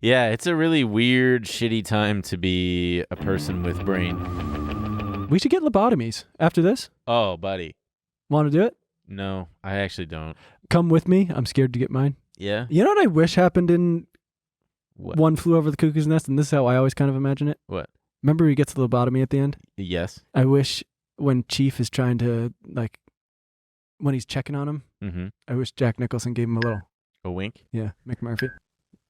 Yeah, it's a really weird, shitty time to be a person with brain. We should get lobotomies after this. Oh, buddy. Want to do it? No, I actually don't. Come with me. I'm scared to get mine. Yeah? You know what I wish happened in What? One Flew Over the Cuckoo's Nest, and this is how I always kind of imagine it. What? Remember he gets the lobotomy at the end? Yes. I wish when Chief is trying to, like, when he's checking on him, Mm-hmm. I wish Jack Nicholson gave him a little, A wink? yeah, McMurphy.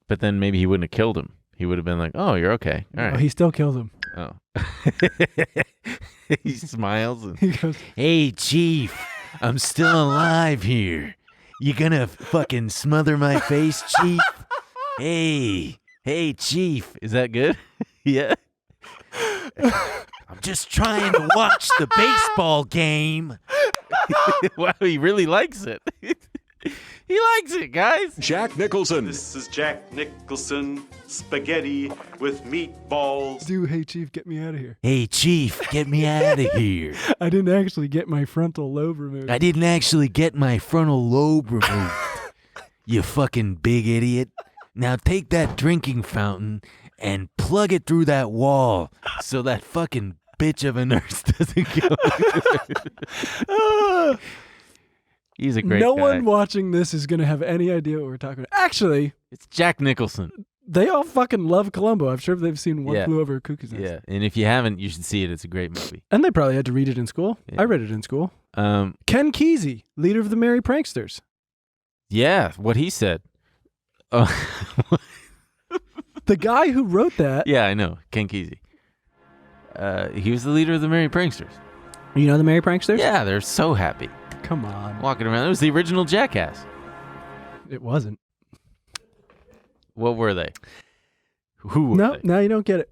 But then maybe he wouldn't have killed him. He would have been like, oh, you're okay. All right. Oh, he still kills him. Oh. He smiles. And, He goes, hey, Chief, I'm still alive here. You gonna fucking smother my face, Chief? Hey, Chief. Is that good? Yeah. I'm just trying to watch the baseball game. Wow, he really likes it. He likes it, guys. Jack Nicholson. This is Jack Nicholson, spaghetti with meatballs. dude, hey, Chief, get me out of here. Hey, Chief, get me out of here. I didn't actually get my frontal lobe removed. I didn't actually get my frontal lobe removed. You fucking big idiot. Now take that drinking fountain and plug it through that wall so that fucking bitch of a nurse doesn't go. He's a great No guy. one watching this is going to have any idea what we're talking about. Actually, It's Jack Nicholson. they all fucking love Columbo. I'm sure they've seen One Yeah. Flew Over the Cuckoo's Nest. Yeah, and if you haven't, you should see it. It's a great movie. And they probably had to read it in school. Yeah. I read it in school. Um, Ken Kesey, leader of the Merry Pranksters. yeah, what he said. The guy who wrote that. Yeah, I know. Ken Kesey. He was the leader of the Merry Pranksters. You know the Merry Pranksters? Yeah, they're so happy. Come on. Walking around. It was the original Jackass. It wasn't. What were they? Who were No, they? now you don't get it.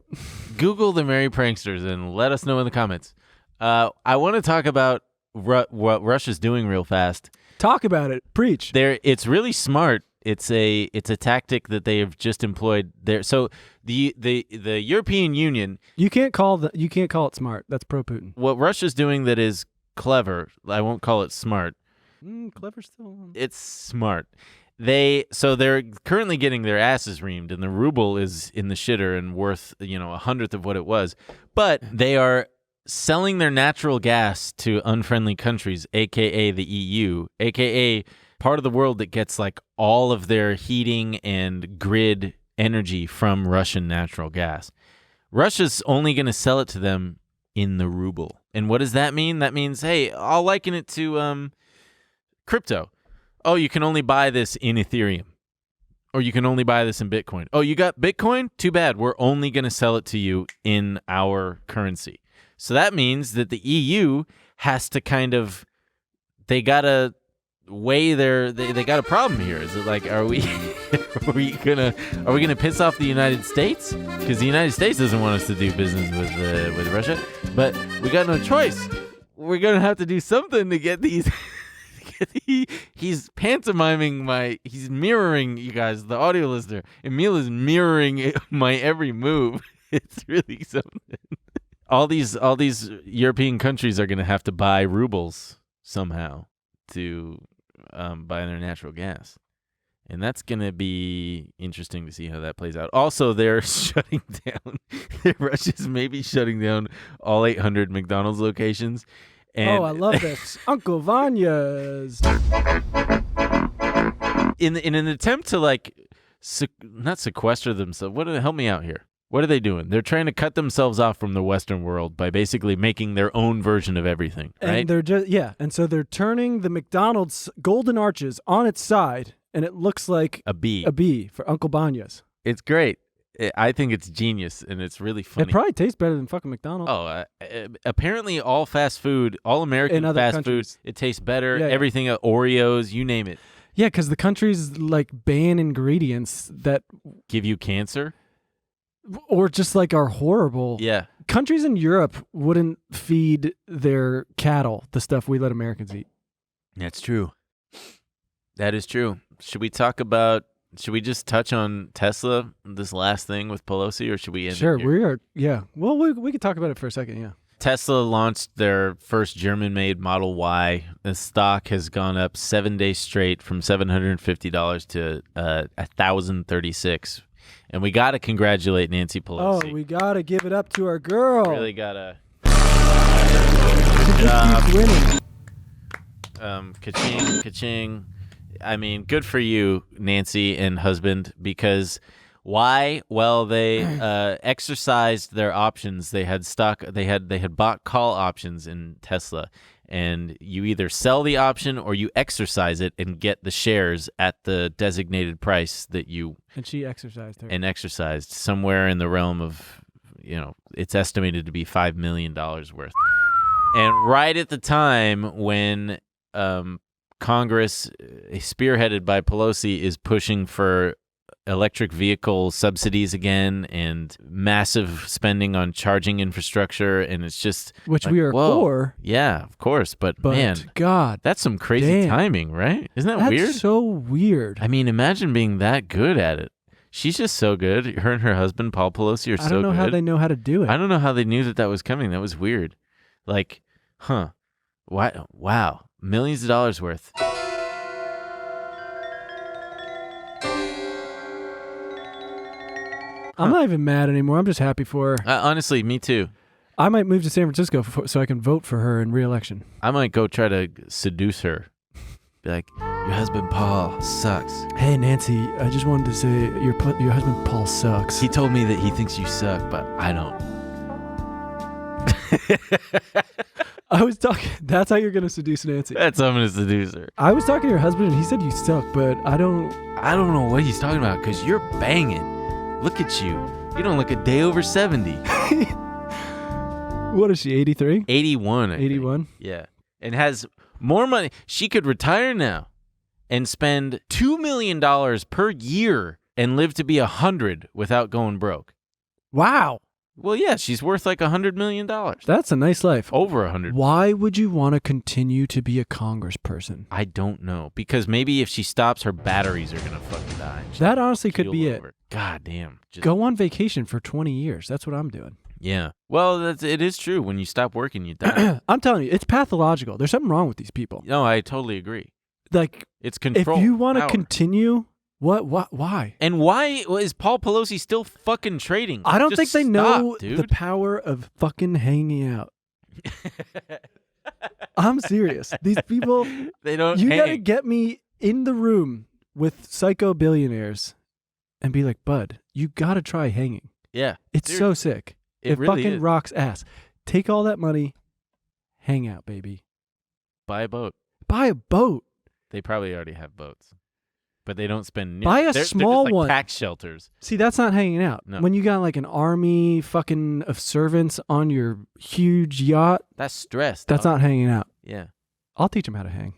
Google the Merry Pranksters and let us know in the comments. I want to talk about what Russia's doing real fast. Talk about it. Preach. It's really smart. It's a tactic that they have just employed there. So the European Union, You can't call it smart. That's pro Putin. what Russia's doing that is clever, I won't call it smart. Clever still. It's smart. They're currently getting their asses reamed, and the ruble is in the shitter and worth 1/100th of what it was. But they are selling their natural gas to unfriendly countries, aka the EU, aka part of the world that gets like all of their heating and grid energy from Russian natural gas. Russia's only going to sell it to them in the ruble. And what does that mean? That means, hey, I'll liken it to crypto. Oh, you can only buy this in Ethereum. Or you can only buy this in Bitcoin. Oh, you got Bitcoin? Too bad. We're only going to sell it to you in our currency. So that means that the EU has to they got to weigh they got a problem here. Is it like, are we gonna piss off the United States? Because the United States doesn't want us to do business with Russia, but we got no choice. We're gonna have to do something to get these. He's pantomiming he's mirroring, you guys, the audio listener. Emil is mirroring my every move. It's really something. All these European countries are gonna have to buy rubles somehow to buy their natural gas. And that's going to be interesting to see how that plays out. Also, they're shutting down, Russia's maybe shutting down all 800 McDonald's locations. And I love this. Uncle Vanya's. in an attempt to not sequester themselves. Help me out here. What are they doing? They're trying to cut themselves off from the Western world by basically making their own version of everything, right? And they're and so they're turning the McDonald's golden arches on its side, and it looks like a B. A B for Uncle Banya's. It's great. I think it's genius, and it's really funny. It probably tastes better than fucking McDonald's. Oh, apparently all fast food, all American fast countries. food, it tastes better. Yeah. Everything, Oreos, you name it. Yeah, because the countries ban ingredients that give you cancer. Or just are horrible. Yeah. Countries in Europe wouldn't feed their cattle the stuff we let Americans eat. That's true. That is true. Should we just touch on Tesla, this last thing with Pelosi, or should we end it here? Sure, we are. Yeah. Well, we could talk about it for a second, yeah. Tesla launched their first German-made Model Y. The stock has gone up 7 days straight from $750 to $1,036. And we got to congratulate Nancy Oh, Pelosi. we got to give it up to our girl. Really got to. She just keeps winning. Ka-ching, ka-ching. I mean, good for you, Nancy and husband, because why? Well, they exercised their options. They had stock. They had bought call options in Tesla, and you either sell the option or you exercise it and get the shares at the designated price that you And she exercised her. exercised somewhere in the realm of, it's estimated to be $5 million worth. And right at the time when Congress, spearheaded by Pelosi, is pushing for electric vehicle subsidies again and massive spending on charging infrastructure, and it's just Which like, we are whoa. for. Yeah, of course, but But man, God, that's some crazy damn. timing, right? Isn't that that's weird? so weird. I mean, imagine being that good at it. She's just so good. Her and her husband, Paul Pelosi, are so good. I don't know how they know how to do it. I don't know how they knew that was coming. That was weird. Like, huh? Why? Wow, millions of dollars worth. I'm not even mad anymore. I'm just happy for her. Honestly, me too. I might move to San Francisco so I can vote for her in re-election. I might go try to seduce her. Be like, your husband Paul sucks. Hey, Nancy, I just wanted to say your husband Paul sucks. He told me that he thinks you suck, but I don't. I was talking. That's how you're going to seduce Nancy. That's how I'm gonna seduce her. I was talking to your husband, and he said you suck, but I don't know what he's talking about because you're banging. Look at you. You don't look a day over 70. What is she, 83? 81. I think. 81? Yeah. And has more money. She could retire now and spend $2 million per year and live to be 100 without going broke. Wow. Well, yeah, she's worth like $100 million. That's a nice life. Over 100. Why would you want to continue to be a congressperson? I don't know. Because maybe if she stops, her batteries are going to fucking die. That honestly could be it. God damn. Just, Go on vacation for 20 years. That's what I'm doing. Yeah. Well, it is true. When you stop working, you die. I'm telling you, it's pathological. There's something wrong with these people. No, I totally agree. Like, It's control. if you want to power. continue, why? And why is Paul Pelosi still fucking trading? I don't Just think they stop, know dude. the power of fucking hanging out. I'm serious. These people, They don't you hang. gotta get me in the room with psycho billionaires and be like, bud, you gotta try hanging. Yeah. It's Dude, so sick. it really fucking is. rocks ass. Take all that money, hang out, baby. Buy a boat. Buy a boat. They probably already have boats. But they don't spend Buy a they're small just like one. tax shelters. See, that's not hanging out. No. When you got like an army fucking of servants on your huge yacht, That's stress. that's dog. not hanging out. Yeah. I'll teach them how to hang.